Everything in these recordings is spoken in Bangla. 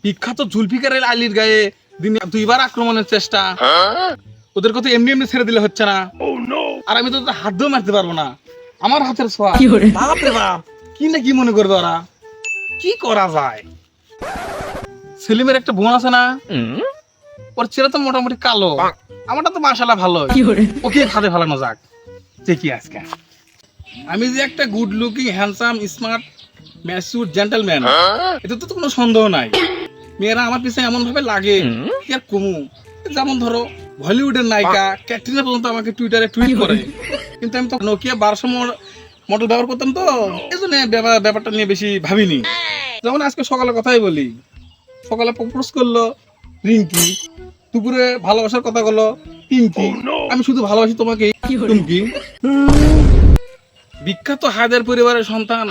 বিখ্যাত জুলফিকার আলীর গায়ে দিনে দুইবার আক্রমণের চেষ্টা। ওদের কথা এমনি এমনি ছেড়ে দিলে হচ্ছে না। আর আমি তো হাত দিয়েও মারতে পারবো না, আমার হাতের ছোঁয়া। বাপ রে বাপ, কি না কি মনে করবে ওরা। কি করা যায়? সেলিমের একটা বোন আছে না, ওর ছেলে তো মোটামুটি কালো, আমারটা তো মাশাআল্লাহ ভালো। ওকে খাতে ফেলানো যাক দেখি আজকে। আমি যে একটা good looking handsome smart mature gentleman, এতে তো কোনো সন্দেহ নাই। মেয়েরা আমার পিছনে এমন ভাবে লাগে কি আর কমু। যেমন ধরো হলিউডের নায়িকা ক্যাটরিনা পর্যন্ত আমাকে টুইটারে টুইট করে, কিন্তু আমি তো নোকিয়া 1200 মডেল ব্যবহার করতাম, তো এই জন্য ব্যাপারটা নিয়ে বেশি ভাবিনি। যেমন আজকে সকালের কথাই বলি, সকালে প্রপোজ করলো রিঙ্কি, দুপুরে ভালোবাসার কথা বললো পিঙ্কি, আমি শুধু ভালোবাসি তোমাকে টুমকি। বিখ্যাত হায়দার পরিবারের সন্তান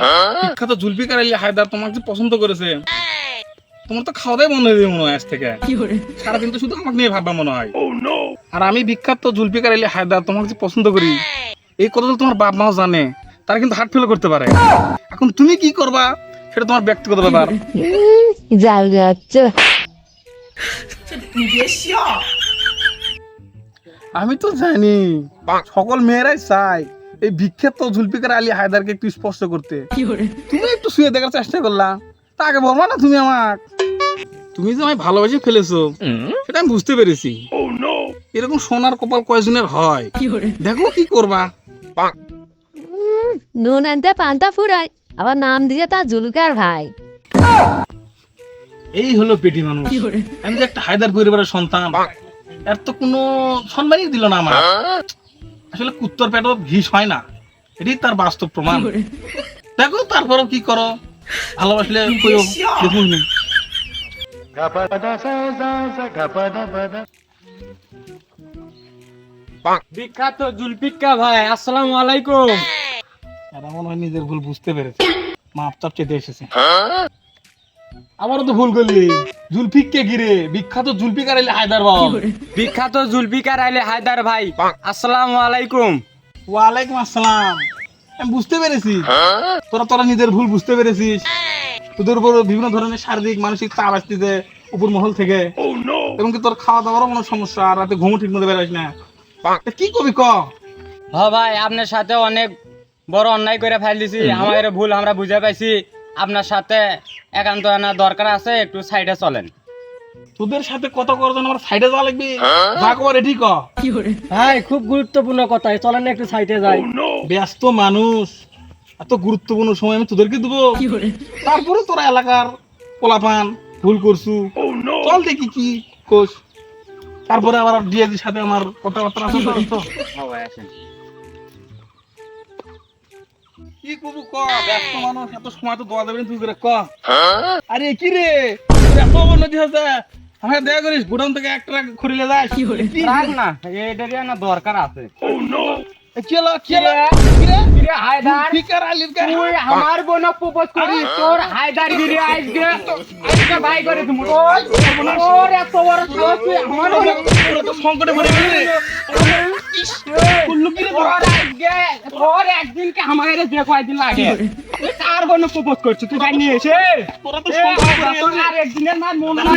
বিখ্যাত জুলফিকার আলী হায়দার তোমাকে পছন্দ করেছে। তোমার তো খাওয়া দাওয়া বন্ধ হয়ে যাবে মনে হয় আজ থেকে। সারাদিন তো শুধু আমাকে নিয়ে ভাববা মনে হয়। আর আমি বিখ্যাত জুলফিকার আলী হায়দার তোমাকে যে পছন্দ করি, এই কথা তো তোমার বাপ মাও জানে, তারা কিন্তু হার্ট ফেল করতে পারে। এখন তুমি কি করবা সেটা তোমার ব্যক্তিগত ব্যাপার। আমি তো জানি সকল মেয়েরাই চায় এই বিখ্যাত জুলফিকার আলী হায়দারকে একটু স্পর্শ করতে। তুমি একটু শুয়ে দেখার চেষ্টা করলা, তাকে বলবা না তুমি আমাকে। তুমি যে আমায় ভালোবেসে ফেলেছো সেটা আমি বুঝতে পেরেছি। এরকম সোনার কপাল কয়জনের হয়, দেখো কি করবা। নুন আনতে পান্তা ফুরায়, আবার নাম দিয়ে তা জুলকার ভাই। এই হলো পেটি মানুষ। আমি যে একটা হায়দার পরিবারের সন্তান, এর তো কোনো সম্মানই দিল না আমার। আসলে কুত্তর পেটও ঘিস হয় না, এটাই তার বাস্তব প্রমাণ। দেখো তারপরও কি করো, ভালোবাসলে দেখুন। বিখ্যাত জুলফিকার ভাই, আসসালামু আলাইকুম। এরা মনে হয় নিজের ভুল বুঝতে পেরেছে, মাপ চাপ চেতে এসেছে। আমারও তো ভুল করলি। জুলফিককে ঘিরে বিখ্যাত জুলফিকার আলী হায়দার বাবা। বিখ্যাত জুলফিকার আলী হায়দার ভাই, আসসালামু আলাইকুম। ওয়ালাইকুম আসসালাম। আমি বুঝতে পেরেছি তোরা নিজের ভুল বুঝতে পেরেছিস। তোদের উপর বিভিন্ন ধরনের শারীরিক মানসিক চাপ আসতেছে উপর মহল থেকে, এবং কি তোর খাওয়া দাওয়ারও কোনো সমস্যা, আর রাতে ঘুমও ঠিক মতো বেরোস না। কি কবি ক? ভাই, আপনার সাথে অনেক বড় অন্যায় করে ফেলেছি, আমাদের ভুল আমরা বুঝে পাইছি। আপনার সাথে একান্ত আনা দরকার আছে, একটু সাইডে চলেন। তোদের সাথে কথা করার জন্য আমার সাইডে যাওয়া লাগবে? যা কর এটি ক। ভাই, খুব গুরুত্বপূর্ণ কথা, চলেন একটু সাইডে যাই। ব্যস্ত মানুষ, এত গুরুত্বপূর্ণ সময় আমি তোদেরকে দেবো? তারপরে তোরা এলাকার পোলাপান ভুল করছু, চল দেখি কি কোস। তারপরে আবার ডিএজির সাথে আমার কথাবার্তা আছে তো। কি করবো ক? ব্যস্ত মানুষ, এত সময় তো দোয়া দেবেন তুই করে ক। আরে কি রে, তোর এত অবনতি হয়েছে, আমাকে দয়া করিস গোডাউন থেকে এক ট্রাক খড়িলে যাস। রাখ না, এইটারই না দরকার আছে। কি হলো কি হলো? কি রে? কিরে হায়দার, জুলফিকার আলীর গায়ে তুই আমার বোনকে প্রপোজ করিস, তোর হায়দার গিরি আজকে ভাই করে তুমি। তোর এত বড় সাহস, তুই আমার তোরা তো সংকটে পড়ে গেলি রে। তোর একদিনকে আমাদের যে কয়দিন লাগে, তুই কার বোনকে প্রপোজ করছিস তুই জানি এসে? তোরা তো সংকটে পড়ে গেলি রে। আর একদিনের মার মন না।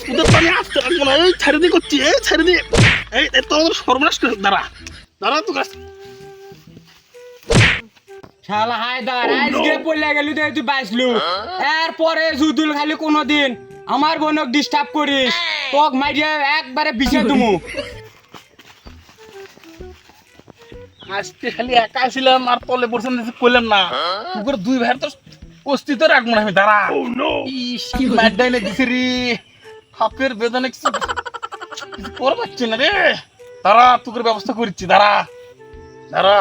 তোদের তো আমি আসতে পারবো না। এই ছেড়ে দিয়ে করছি, এই ছেড়ে দিয়ে। এই তো আমাদের সর্বনাশ করে দাঁড়া দাঁড়া তো গাছ। শালা হায়দার, আজকে পড়লে গেলি তো তুই বাঁচলু। এরপরে জুদুল খালি কোনোদিন আমার বোনক ডিস্টার্ব করিস, তোক মাইরিয়া একবারে বিছে তুমু। আজকে খালি একা ছিলাম আর তলে পড়ছেন করলাম না। পুকুর দুই ভাইয়ের তো অস্তিত্ব রাখবো না আমি। দাঁড়া, ইস কি মাড্ডাইলে দিছে রে, হাফের বেদনে কিছু করে পাচ্ছি না রে। দাঁড়া, তোকে ব্যবস্থা করছি, দাঁড়া দাঁড়া।